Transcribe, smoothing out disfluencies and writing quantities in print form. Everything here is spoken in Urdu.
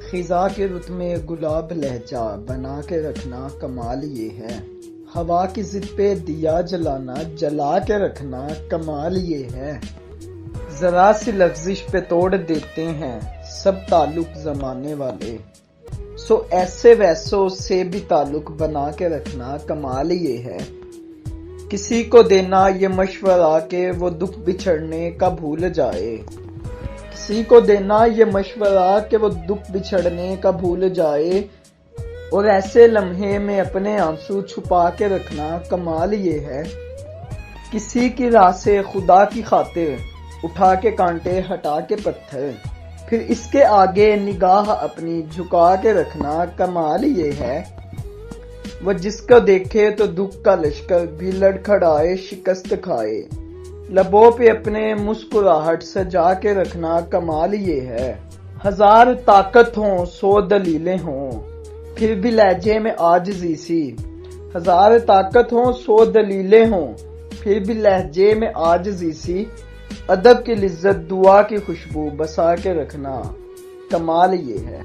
خزاں کے رت میں گلاب لہجہ بنا کے رکھنا کمال یہ ہے، ہوا کی ضد پہ دیا جلانا جلا کے رکھنا کمال یہ ہے، ذرا سی لغزش پہ توڑ دیتے ہیں سب تعلق زمانے والے، سو ایسے ویسوں سے بھی تعلق بنا کے رکھنا کمال یہ ہے، کسی کو دینا یہ مشورہ کہ وہ دکھ بچھڑنے کا بھول جائے، کسی کو دینا یہ مشورہ کہ وہ دکھ بچھڑنے کا بھول جائے، اور ایسے لمحے میں اپنے آنسو چھپا کے رکھنا کمال یہ ہے، کسی کی راہ سے خدا کی خاطر اٹھا کے کانٹے ہٹا کے پتھر، پھر اس کے آگے نگاہ اپنی جھکا کے رکھنا کمال یہ ہے، وہ جس کو دیکھے تو دکھ کا لشکر بھی لڑکھڑائے شکست کھائے، لبوں پہ اپنے مسکراہٹ سجا کے رکھنا کمال یہ ہے، ہزار طاقت ہوں 100 دلیلیں ہوں پھر بھی لہجے میں عاجزی سی، ہزار طاقت ہوں 100 دلیلیں ہوں پھر بھی لہجے میں عاجزی سی، ادب کی لذت دعا کی خوشبو بسا کے رکھنا کمال یہ ہے۔